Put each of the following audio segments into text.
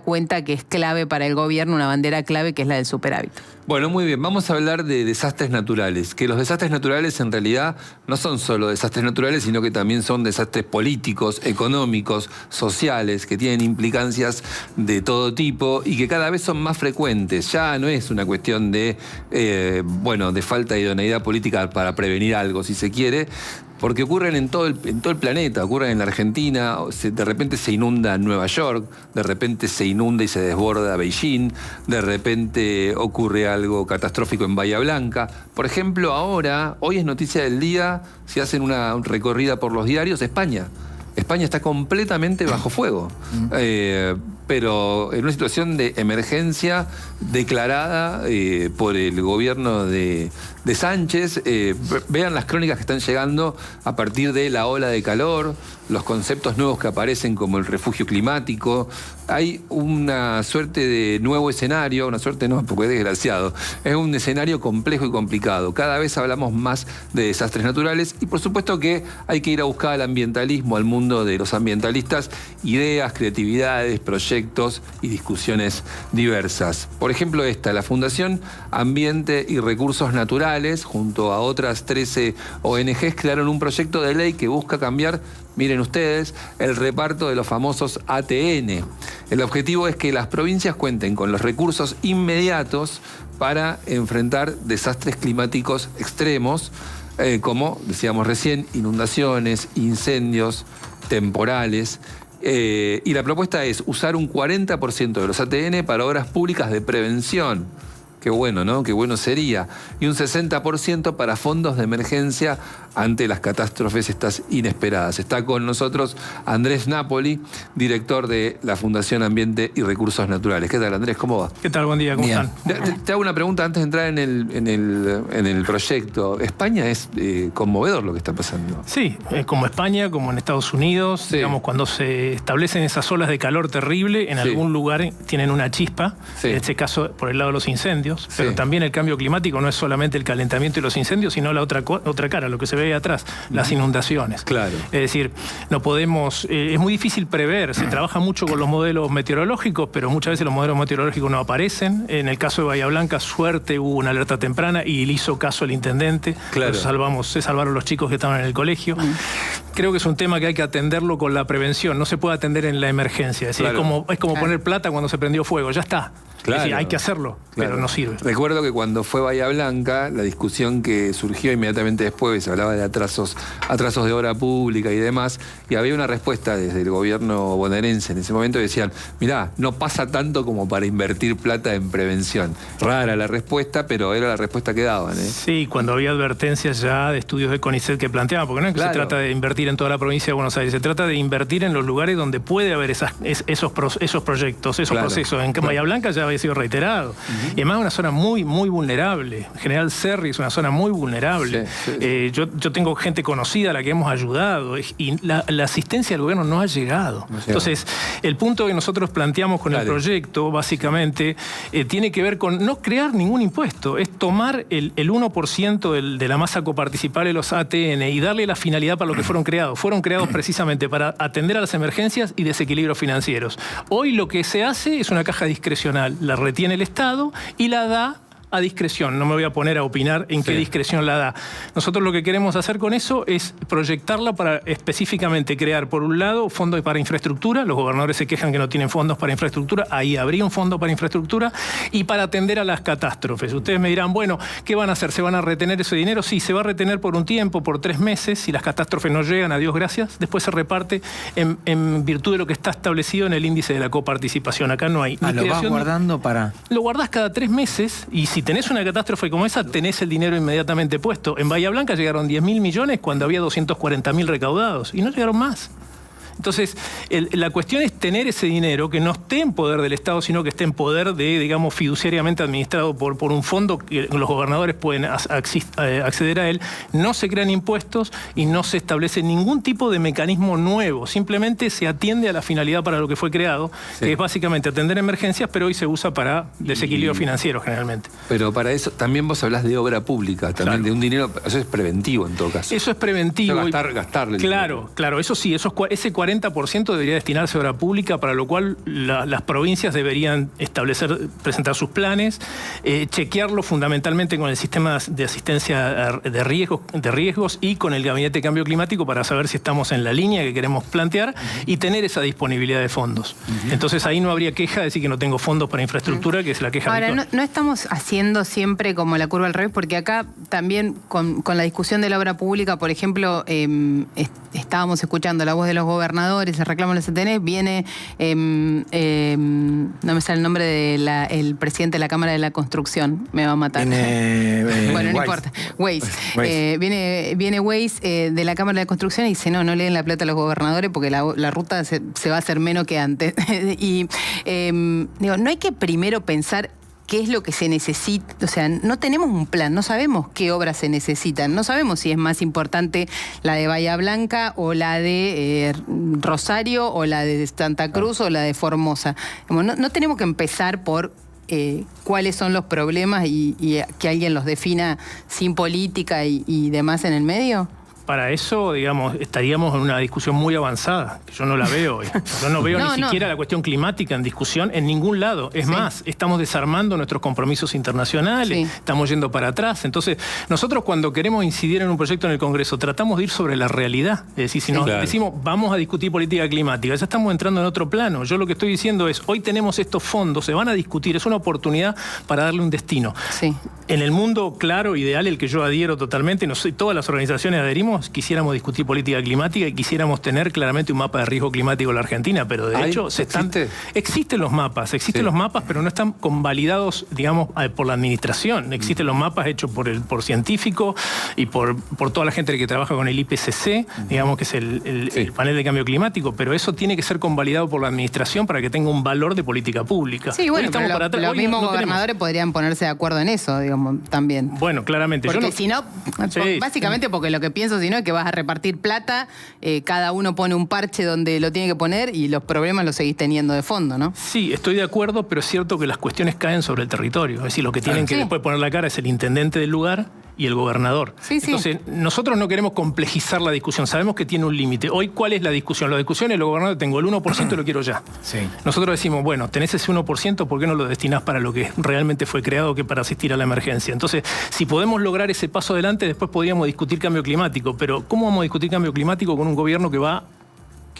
cuenta que es clave para el gobierno, una bandera clave que es la del superávit. Bueno, muy bien, vamos a hablar de desastres naturales, que los desastres naturales en realidad no son solo desastres naturales, sino que también son desastres políticos, económicos, sociales, que tienen implicancias de todo tipo y que cada vez son más frecuentes. Ya no es una cuestión de, de falta de idoneidad política para prevenir algo, si se quiere, porque ocurren en todo el planeta, ocurren en la Argentina, de repente se inunda Nueva York, de repente se inunda y se desborda Beijing, de repente ocurre algo catastrófico en Bahía Blanca. Por ejemplo, hoy es noticia del día, si hacen una recorrida por los diarios, España. España está completamente bajo fuego, pero en una situación de emergencia declarada por el gobierno de Sánchez. Vean las crónicas que están llegando a partir de la ola de calor, los conceptos nuevos que aparecen como el refugio climático. Hay una suerte de nuevo escenario, una suerte no, porque es desgraciado, es un escenario complejo y complicado. Cada vez hablamos más de desastres naturales y por supuesto que hay que ir a buscar al ambientalismo, al mundo de los ambientalistas, ideas, creatividades, proyectos y discusiones diversas. Por ejemplo, la Fundación Ambiente y Recursos Naturales, junto a otras 13 ONGs, crearon un proyecto de ley que busca cambiar, miren ustedes, el reparto de los famosos ATN. El objetivo es que las provincias cuenten con los recursos inmediatos para enfrentar desastres climáticos extremos, como decíamos recién, inundaciones, incendios, temporales. Y la propuesta es usar un 40% de los ATN para obras públicas de prevención. Qué bueno, ¿no? Qué bueno sería. Y un 60% para fondos de emergencia ante las catástrofes estas inesperadas. Está con nosotros Andrés Napoli, director de la Fundación Ambiente y Recursos Naturales. ¿Qué tal, Andrés? ¿Cómo va? ¿Qué tal? Buen día, ¿cómo están? Te hago una pregunta antes de entrar en el proyecto. España es conmovedor lo que está pasando. Sí, como España, como en Estados Unidos, sí. Digamos, cuando se establecen esas olas de calor terrible, en algún lugar tienen una chispa, en este caso por el lado de los incendios. Pero también el cambio climático no es solamente el calentamiento y los incendios, sino la otra cara, lo que se ve ahí atrás, las inundaciones. Claro. Es decir, no podemos, es muy difícil prever, se trabaja mucho con los modelos meteorológicos, pero muchas veces los modelos meteorológicos no aparecen. En el caso de Bahía Blanca, suerte, hubo una alerta temprana y le hizo caso al intendente. Claro. Se salvaron los chicos que estaban en el colegio. Creo que es un tema que hay que atenderlo con la prevención, no se puede atender en la emergencia. Es decir, es como poner plata cuando se prendió fuego, ya está. Claro. Es decir, hay que hacerlo, pero no sirve. Recuerdo que cuando fue Bahía Blanca, la discusión que surgió inmediatamente después, se hablaba de atrasos de obra pública y demás, y había una respuesta desde el gobierno bonaerense en ese momento, y decían, mirá, no pasa tanto como para invertir plata en prevención. Rara la respuesta, pero era la respuesta que daban. Sí, cuando había advertencias ya de estudios de CONICET que planteaban, porque no es que se trata de invertir en toda la provincia de Buenos Aires, se trata de invertir en los lugares donde puede haber esos proyectos, esos procesos. En Bahía Blanca ya había sido reiterado. Y además es una zona muy, muy vulnerable. General Serri es una zona muy vulnerable. Sí. Yo tengo gente conocida a la que hemos ayudado y la asistencia del gobierno no ha llegado. Entonces, el punto que nosotros planteamos con el proyecto, básicamente, tiene que ver con no crear ningún impuesto, es tomar el 1% de la masa coparticipable de los ATN y darle la finalidad para lo que fueron creados. Fueron creados precisamente para atender a las emergencias y desequilibrios financieros. Hoy lo que se hace es una caja discrecional. La retiene el Estado y la da a discreción. No me voy a poner a opinar en qué discreción la da. Nosotros lo que queremos hacer con eso es proyectarla para específicamente crear, por un lado, fondos para infraestructura. Los gobernadores se quejan que no tienen fondos para infraestructura. Ahí habría un fondo para infraestructura y para atender a las catástrofes. Ustedes me dirán, bueno, ¿qué van a hacer? ¿Se van a retener ese dinero? Sí, se va a retener por un tiempo, por 3 meses. Si las catástrofes no llegan, a Dios gracias. Después se reparte en virtud de lo que está establecido en el índice de la coparticipación. Acá no hay. ¿Lo vas guardando para...? Lo guardás cada 3 meses y si tenés una catástrofe como esa, tenés el dinero inmediatamente puesto. En Bahía Blanca llegaron 10.000 millones cuando había 240.000 recaudados y no llegaron más. Entonces, la cuestión es tener ese dinero que no esté en poder del Estado, sino que esté en poder de, digamos, fiduciariamente administrado por un fondo que los gobernadores pueden acceder a él. No se crean impuestos y no se establece ningún tipo de mecanismo nuevo. Simplemente se atiende a la finalidad para lo que fue creado, que es básicamente atender emergencias, pero hoy se usa para desequilibrio financiero generalmente. Pero para eso también vos hablás de obra pública, también de un dinero, eso es preventivo en todo caso. Eso es preventivo. Gastarle. Claro, eso sí, ese 40% 40% debería destinarse a obra pública, para lo cual las provincias deberían presentar sus planes, chequearlo fundamentalmente con el sistema de asistencia de riesgos y con el Gabinete de Cambio Climático para saber si estamos en la línea que queremos plantear y tener esa disponibilidad de fondos. Entonces ahí no habría queja de decir que no tengo fondos para infraestructura, que es la queja habitual. Ahora, no estamos haciendo siempre como la curva al revés, porque acá también con la discusión de la obra pública, por ejemplo, estábamos escuchando la voz de los gobernadores, el reclamo de la CTN, viene, no me sale el nombre del presidente de la Cámara de la Construcción, me va a matar. Bueno, no importa. Weiss. Viene Weiss de la Cámara de la Construcción y dice, no le den la plata a los gobernadores porque la ruta se va a hacer menos que antes. Y digo, no hay que primero pensar qué es lo que se necesita. O sea, no tenemos un plan, no sabemos qué obras se necesitan, no sabemos si es más importante la de Bahía Blanca o la de Rosario o la de Santa Cruz o la de Formosa. No tenemos que empezar por cuáles son los problemas y que alguien los defina sin política y demás en el medio. Para eso, digamos, estaríamos en una discusión muy avanzada, que yo no la veo hoy. Yo no veo ni siquiera la cuestión climática en discusión en ningún lado. Es más, estamos desarmando nuestros compromisos internacionales, estamos yendo para atrás. Entonces, nosotros cuando queremos incidir en un proyecto en el Congreso, tratamos de ir sobre la realidad. Es decir, si nos decimos, vamos a discutir política climática, ya estamos entrando en otro plano. Yo lo que estoy diciendo es, hoy tenemos estos fondos, se van a discutir, es una oportunidad para darle un destino. En el mundo claro, ideal, el que yo adhiero totalmente, todas las organizaciones adherimos, quisiéramos discutir política climática y quisiéramos tener claramente un mapa de riesgo climático en la Argentina, pero de hecho existen los mapas, pero no están convalidados, digamos, por la administración. Existen los mapas hechos por científicos y por toda la gente que trabaja con el IPCC, digamos, que es el panel de cambio climático, pero eso tiene que ser convalidado por la administración para que tenga un valor de política pública. Sí, bueno, pero los mismos gobernadores podrían ponerse de acuerdo en eso, digamos, también. Bueno, claramente. Porque si no, básicamente porque lo que pienso si no es que vas a repartir plata, cada uno pone un parche donde lo tiene que poner y los problemas los seguís teniendo de fondo, ¿no? Sí, estoy de acuerdo, pero es cierto que las cuestiones caen sobre el territorio. Es decir, lo que tienen que después poner la cara es el intendente del lugar y el gobernador. Entonces, nosotros no queremos complejizar la discusión, sabemos que tiene un límite. Hoy, ¿cuál es la discusión? La discusión es, el gobernador, tengo el 1% y lo quiero ya. Nosotros decimos, bueno, tenés ese 1%, ¿por qué no lo destinás para lo que realmente fue creado, que para asistir a la emergencia? Entonces, si podemos lograr ese paso adelante, después podríamos discutir cambio climático, pero ¿cómo vamos a discutir cambio climático con un gobierno que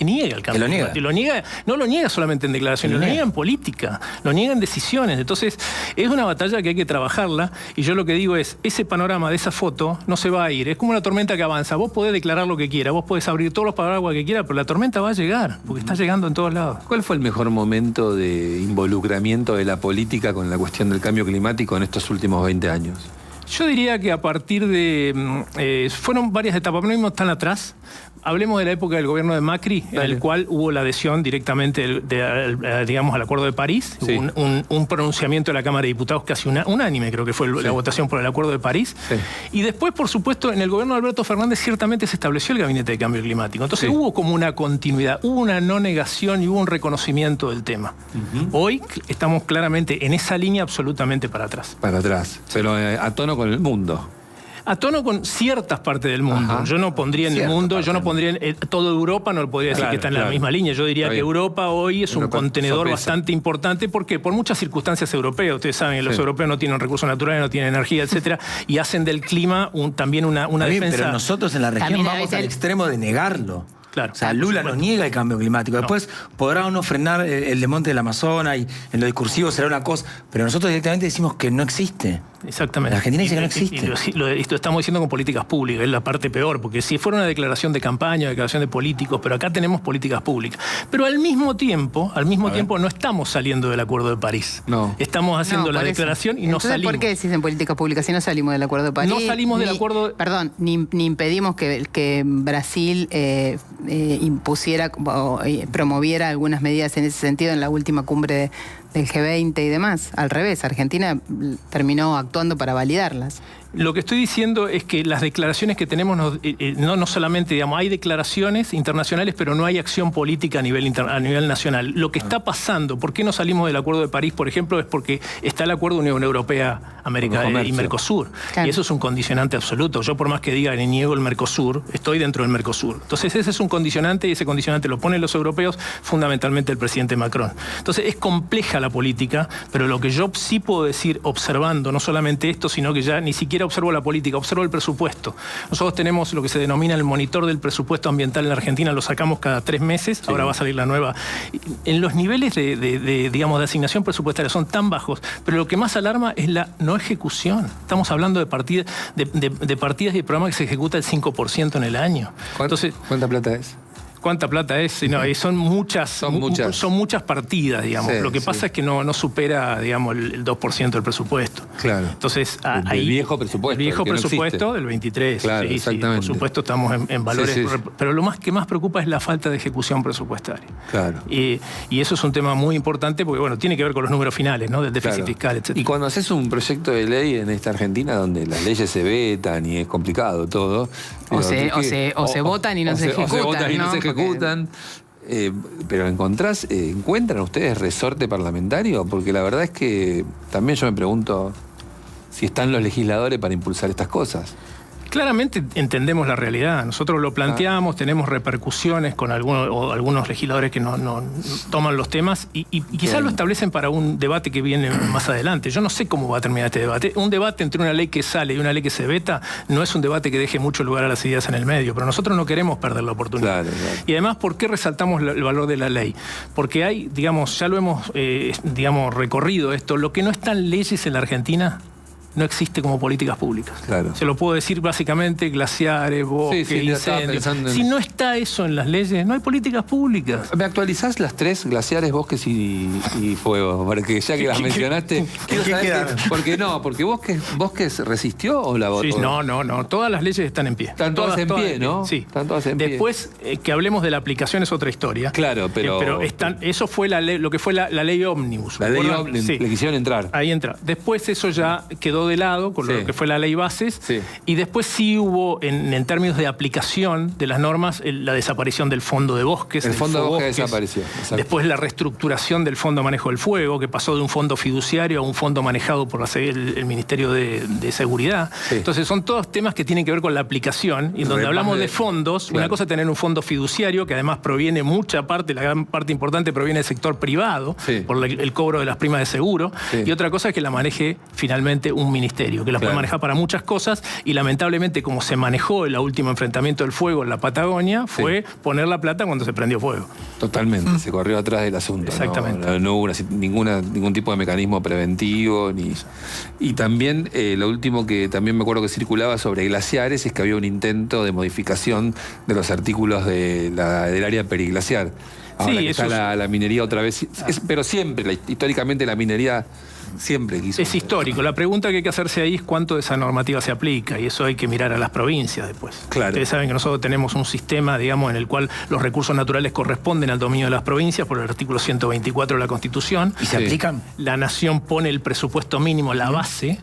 niega el cambio climático? No lo niega solamente en declaraciones, lo niega en política, lo niega en decisiones. Entonces, es una batalla que hay que trabajarla, y yo lo que digo es, ese panorama de esa foto no se va a ir. Es como una tormenta que avanza. Vos podés declarar lo que quieras, vos podés abrir todos los paraguas que quieras, pero la tormenta va a llegar, porque está llegando en todos lados. ¿Cuál fue el mejor momento de involucramiento de la política con la cuestión del cambio climático en estos últimos 20 años? Yo diría que a partir de... fueron varias etapas, no mismo tan atrás. Hablemos de la época del gobierno de Macri, en el cual hubo la adhesión directamente, digamos, al Acuerdo de París. Un pronunciamiento de la Cámara de Diputados casi unánime, creo que fue la votación por el Acuerdo de París. Y después, por supuesto, en el gobierno de Alberto Fernández ciertamente se estableció el Gabinete de Cambio Climático. Entonces hubo como una continuidad, hubo una no negación y hubo un reconocimiento del tema. Hoy estamos claramente en esa línea absolutamente para atrás. Para atrás, pero a tono con el mundo. A tono con ciertas partes del mundo. Yo no pondría en el mundo, yo no pondría en toda Europa, no podría decir que está en la misma línea. Yo diría que Europa hoy es un contenedor bastante importante, porque por muchas circunstancias europeas, ustedes saben que los europeos no tienen recursos naturales, no tienen energía, etcétera, y hacen del clima también una defensa. Pero nosotros en la región vamos al extremo de negarlo. Claro. O sea, Lula no niega el cambio climático. Después podrá uno frenar el desmonte del Amazonas y en lo discursivo será una cosa, pero nosotros directamente decimos que no existe. Exactamente. La Argentina dice que no existe. Y lo estamos diciendo con políticas públicas, es la parte peor, porque si fuera una declaración de campaña, declaración de políticos, pero acá tenemos políticas públicas. Pero al mismo tiempo no estamos saliendo del Acuerdo de París. No. Estamos haciendo la declaración y no salimos. ¿Por qué decís en políticas públicas si no salimos del Acuerdo de París? No salimos del acuerdo... Perdón, ni impedimos que Brasil impusiera o promoviera algunas medidas en ese sentido en la última cumbre del G20 y demás. Al revés, Argentina terminó actuando para validarlas. Lo que estoy diciendo es que las declaraciones que tenemos, no solamente, digamos, hay declaraciones internacionales, pero no hay acción política a nivel nacional. Lo que está pasando, ¿por qué no salimos del Acuerdo de París, por ejemplo? Es porque está el Acuerdo Unión Europea-América y Mercosur. Claro. Y eso es un condicionante absoluto. Yo, por más que diga que niego el Mercosur, estoy dentro del Mercosur. Entonces ese es un condicionante, y ese condicionante lo ponen los europeos, fundamentalmente el presidente Macron. Entonces es compleja la política, pero lo que yo sí puedo decir, observando no solamente esto, sino que ya ni siquiera observo la política, observo el presupuesto. Nosotros tenemos lo que se denomina el monitor del presupuesto ambiental en la Argentina, lo sacamos cada 3 meses, ahora va a salir la nueva. En los niveles digamos, de asignación presupuestaria son tan bajos, pero lo que más alarma es la no ejecución. Estamos hablando de partidas y programas que se ejecuta el 5% en el año. Entonces, ¿cuánta plata es? ¿Cuánta plata es? No, son muchas partidas, digamos. Lo que pasa es que no supera, digamos, el 2% del presupuesto. Claro. Entonces, el viejo presupuesto. El viejo presupuesto del 23. Claro, exactamente. Por supuesto, estamos en valores. Pero lo que más preocupa es la falta de ejecución presupuestaria. Claro. Y eso es un tema muy importante porque, bueno, tiene que ver con los números finales, ¿no? Del déficit fiscal, etc. Y cuando haces un proyecto de ley en esta Argentina, donde las leyes se vetan y es complicado todo. O se votan y no se ejecutan. O se votan y no se ejecutan. Pero ¿encuentran ustedes resorte parlamentario? Porque la verdad es que también yo me pregunto si están los legisladores para impulsar estas cosas. Claramente entendemos la realidad. Nosotros lo planteamos, tenemos repercusiones con algunos legisladores que no toman los temas y quizás lo establecen para un debate que viene más adelante. Yo no sé cómo va a terminar este debate. Un debate entre una ley que sale y una ley que se veta no es un debate que deje mucho lugar a las ideas en el medio, pero nosotros no queremos perder la oportunidad. Claro. Y además, ¿por qué resaltamos el valor de la ley? Porque hay, digamos, ya lo hemos recorrido esto, lo que no están leyes en la Argentina no existe como políticas públicas. Claro. Se lo puedo decir básicamente, glaciares, bosques, incendios. Si no está eso en las leyes, no hay políticas públicas. ¿Me actualizás las 3, glaciares, bosques y fuego? Porque ya que las mencionaste, quiero saber porque bosques resistió o la votó. Sí, no, todas las leyes están en pie. Están todas en pie, ¿no? Sí. Están todas en pie. Después, que hablemos de la aplicación es otra historia. Claro, pero eso fue la ley, lo que fue la ley ómnibus. La ley ómnibus, le quisieron entrar. Ahí entra. Después eso ya quedó de lado con lo que fue la ley bases, y después sí hubo en términos de aplicación de las normas la desaparición del fondo de bosques. El fondo de bosques desapareció. Exacto. Después la reestructuración del fondo de manejo del fuego, que pasó de un fondo fiduciario a un fondo manejado por el Ministerio de Seguridad. Entonces son todos temas que tienen que ver con la aplicación, y donde hablamos de fondos, una cosa es tener un fondo fiduciario, que además proviene mucha parte, la gran parte importante proviene del sector privado, por el cobro de las primas de seguro, y otra cosa es que la maneje finalmente un ministerio, que la puede manejar para muchas cosas, y lamentablemente como se manejó el último enfrentamiento del fuego en la Patagonia, fue poner la plata cuando se prendió fuego. Totalmente, se corrió atrás del asunto. Exactamente. No hubo ningún tipo de mecanismo preventivo. Y también lo último que también me acuerdo que circulaba sobre glaciares es que había un intento de modificación de los artículos del área periglaciar. Ahora que está la minería otra vez, pero siempre, históricamente la minería siempre quiso. Es histórico. La pregunta que hay que hacerse ahí es cuánto de esa normativa se aplica, y eso hay que mirar a las provincias después. Claro. Ustedes saben que nosotros tenemos un sistema, digamos, en el cual los recursos naturales corresponden al dominio de las provincias por el artículo 124 de la Constitución. ¿Y se aplican? La nación pone el presupuesto mínimo, la base,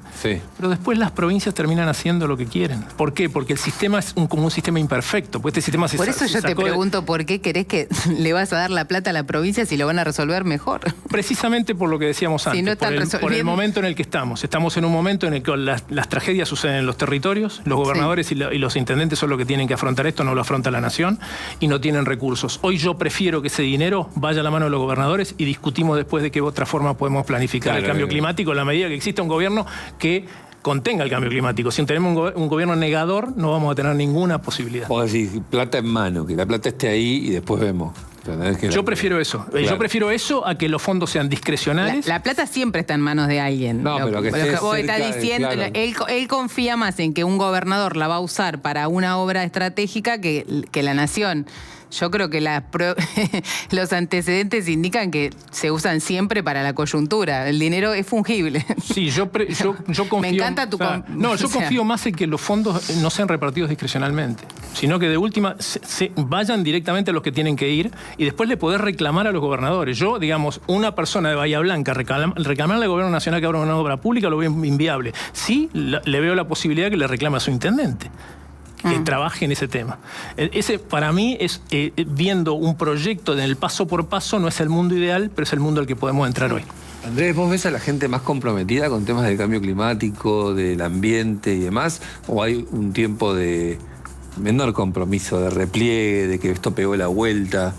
pero después las provincias terminan haciendo lo que quieren. ¿Por qué? Porque el sistema es como un sistema imperfecto. Pues este sistema por eso yo te pregunto por qué querés que le vas a dar la plata a la provincia si lo van a resolver mejor. Precisamente por lo que decíamos antes. Si no están por el momento en el que estamos. Estamos en un momento en el que las tragedias suceden en los territorios, los gobernadores y los intendentes son los que tienen que afrontar esto, no lo afronta la nación, y no tienen recursos. Hoy yo prefiero que ese dinero vaya a la mano de los gobernadores y discutimos después de qué otra forma podemos planificar el cambio climático en la medida que exista un gobierno que contenga el cambio climático. Si tenemos un gobierno negador, no vamos a tener ninguna posibilidad. Vos decís, plata en mano, que la plata esté ahí y después vemos. Yo prefiero eso. Claro. Yo prefiero eso a que los fondos sean discrecionales. La plata siempre está en manos de alguien. No, pero que lo que vos estás diciendo, él confía más en que un gobernador la va a usar para una obra estratégica que la nación. Yo creo que los antecedentes indican que se usan siempre para la coyuntura. El dinero es fungible. Sí, yo confío. Me encanta tu... yo confío más en que los fondos no sean repartidos discrecionalmente. sino que de última se vayan directamente a los que tienen que ir y después le podés reclamar a los gobernadores. Yo, digamos, una persona de Bahía Blanca reclamarle al gobierno nacional que abra una obra pública lo veo inviable. Sí, le veo la posibilidad que le reclame a su intendente que trabaje en ese tema. Ese, para mí, es viendo un proyecto en el paso por paso, no es el mundo ideal, pero es el mundo al que podemos entrar hoy. Andrés, ¿vos ves a la gente más comprometida con temas del cambio climático, del ambiente y demás? ¿O hay un tiempo de menor compromiso, de repliegue, de que esto pegó la vuelta?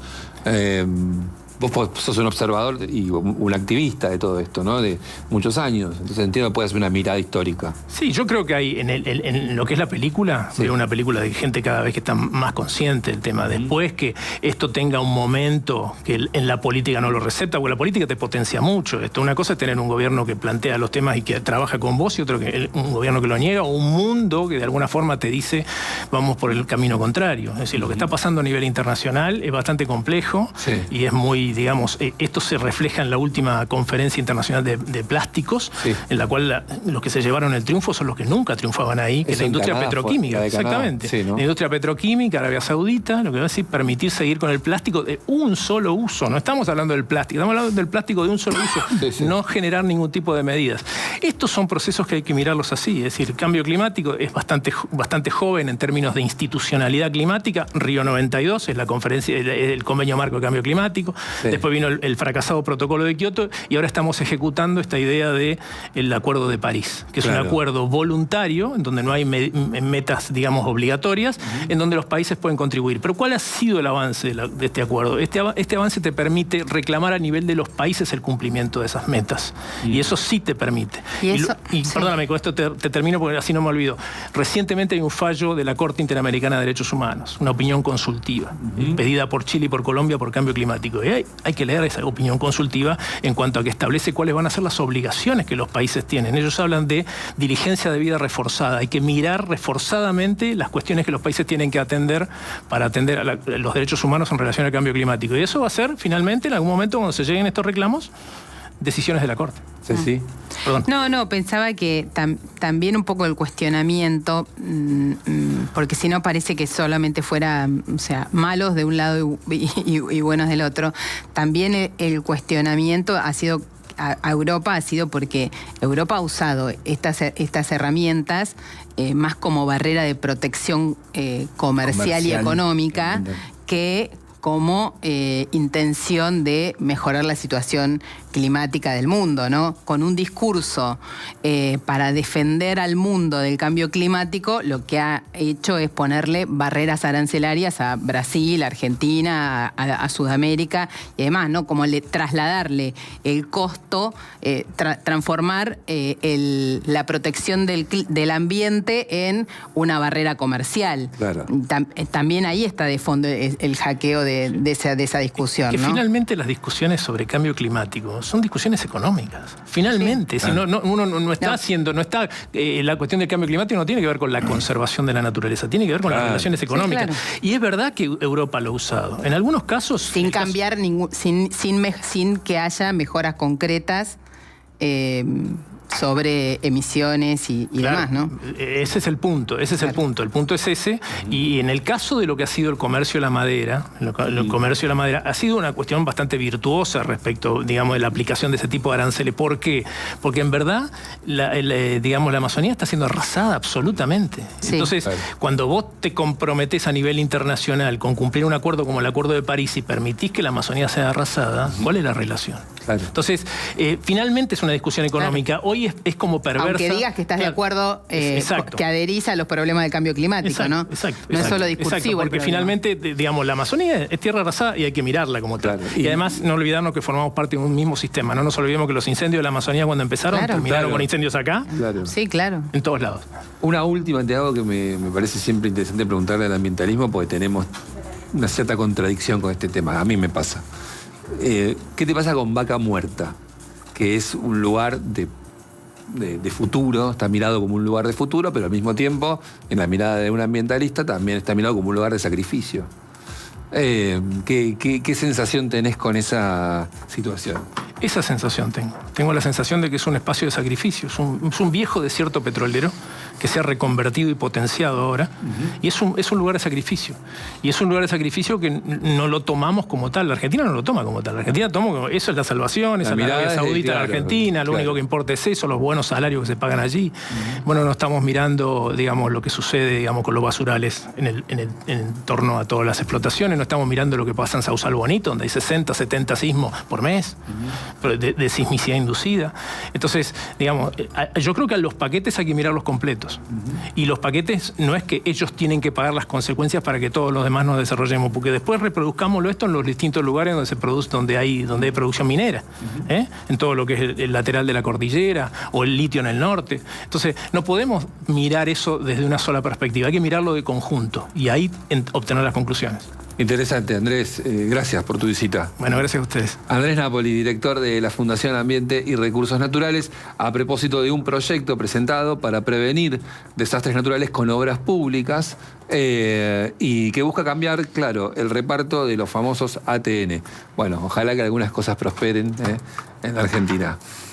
Vos sos un observador y un activista de todo esto, ¿no? De muchos años. Entonces entiendo que puede hacer una mirada histórica. Sí, yo creo que hay en lo que es la película, veo una película de gente cada vez que está más consciente del tema. Después que esto tenga un momento que en la política no lo recepta, porque la política te potencia mucho. Una cosa es tener un gobierno que plantea los temas y que trabaja con vos, y otro que un gobierno que lo niega, o un mundo que de alguna forma te dice vamos por el camino contrario. Es decir, lo que está pasando a nivel internacional es bastante complejo y es muy, digamos, esto se refleja en la última conferencia internacional de plásticos, en la cual los que se llevaron el triunfo son los que nunca triunfaban ahí, que es la industria petroquímica. Exactamente. Sí, ¿no? La industria petroquímica, Arabia Saudita, lo que va a decir permitir seguir con el plástico de un solo uso. No estamos hablando del plástico, estamos hablando del plástico de un solo uso, no generar ningún tipo de medidas. Estos son procesos que hay que mirarlos así. Es decir, el cambio climático es bastante joven en términos de institucionalidad climática. Río 92 es la conferencia, el convenio marco de cambio climático. Después vino el fracasado protocolo de Kioto y ahora estamos ejecutando esta idea del Acuerdo de París, que es un acuerdo voluntario, en donde no hay metas, digamos, obligatorias, en donde los países pueden contribuir. Pero ¿cuál ha sido el avance de este acuerdo? Este avance te permite reclamar a nivel de los países el cumplimiento de esas metas. Y eso sí te permite. Perdóname, con esto te termino porque así no me olvido. Recientemente hay un fallo de la Corte Interamericana de Derechos Humanos, una opinión consultiva, pedida por Chile y por Colombia por cambio climático. Y hay que leer esa opinión consultiva en cuanto a que establece cuáles van a ser las obligaciones que los países tienen. Ellos hablan de diligencia debida reforzada. Hay que mirar reforzadamente las cuestiones que los países tienen que atender para atender a los derechos humanos en relación al cambio climático. Y eso va a ser, finalmente, en algún momento, cuando se lleguen estos reclamos, decisiones de la Corte. Sí. Perdón. No, pensaba que también un poco el cuestionamiento, porque si no parece que solamente fuera, o sea, malos de un lado y buenos del otro. También el cuestionamiento ha sido a Europa, ha sido porque Europa ha usado estas herramientas más como barrera de protección comercial y económica que como intención de mejorar la situación climática del mundo, ¿no? Con un discurso para defender al mundo del cambio climático, lo que ha hecho es ponerle barreras arancelarias a Brasil, a Argentina, a Sudamérica y demás, ¿no? Como trasladarle el costo, transformar la protección del ambiente en una barrera comercial. Claro. También ahí está de fondo el hackeo de esa discusión, que ¿no? Finalmente las discusiones sobre cambio climático son discusiones económicas. Finalmente, si uno no está haciendo, la cuestión del cambio climático no tiene que ver con la conservación de la naturaleza, tiene que ver con las relaciones económicas. Sí, claro. Y es verdad que Europa lo ha usado. En algunos casos... Sin cambiar sin que haya mejoras concretas sobre emisiones y demás, ¿no? Ese es el punto, El punto es ese. Y en el caso de lo que ha sido el comercio de la madera, ha sido una cuestión bastante virtuosa respecto, digamos, de la aplicación de ese tipo de aranceles. ¿Por qué? Porque en verdad, la Amazonía está siendo arrasada absolutamente. Sí. Entonces, cuando vos te comprometés a nivel internacional con cumplir un acuerdo como el Acuerdo de París y permitís que la Amazonía sea arrasada, ¿cuál es la relación? Claro. Entonces, finalmente es una discusión económica. Hoy es como perversa. Aunque digas que estás de acuerdo, que adherís a los problemas del cambio climático, ¿no? No es solo discursivo. Porque finalmente, digamos, la Amazonía es tierra arrasada y hay que mirarla como tal. Claro. Y además, no olvidarnos que formamos parte de un mismo sistema. No nos olvidemos que los incendios de la Amazonía cuando empezaron terminaron con incendios acá. Claro. Sí, claro. En todos lados. Una última, te hago, que me parece siempre interesante preguntarle al ambientalismo, porque tenemos una cierta contradicción con este tema. A mí me pasa. ¿Qué te pasa con Vaca Muerta? Que es un lugar de futuro, está mirado como un lugar de futuro, pero al mismo tiempo, en la mirada de un ambientalista, también está mirado como un lugar de sacrificio. ¿Qué sensación tenés con esa situación? Esa sensación tengo. Tengo la sensación de que es un espacio de sacrificio, es un viejo desierto petrolero que se ha reconvertido y potenciado ahora, y es un lugar de sacrificio. Y es un lugar de sacrificio que no lo tomamos como tal. La Argentina no lo toma como tal. La Argentina toma como, eso es la salvación, esa es la Arabia Saudita de la Argentina, lo único que importa es eso, los buenos salarios que se pagan allí. Bueno, no estamos mirando, digamos, lo que sucede, digamos, con los basurales en torno a todas las explotaciones, no estamos mirando lo que pasa en Sausal Bonito, donde hay 60, 70 sismos por mes, de sismicidad inducida. Entonces, digamos, yo creo que a los paquetes hay que mirarlos completos. Y los paquetes no es que ellos tienen que pagar las consecuencias para que todos los demás nos desarrollemos, porque después reproduzcámoslo esto en los distintos lugares donde se produce, donde hay producción minera, en todo lo que es el lateral de la cordillera o el litio en el norte. Entonces, no podemos mirar eso desde una sola perspectiva, hay que mirarlo de conjunto y ahí obtener las conclusiones. Interesante, Andrés. Gracias por tu visita. Bueno, gracias a ustedes. Andrés Napoli, director de la Fundación Ambiente y Recursos Naturales, a propósito de un proyecto presentado para prevenir desastres naturales con obras públicas y que busca cambiar, claro, el reparto de los famosos ATN. Bueno, ojalá que algunas cosas prosperen en la Argentina.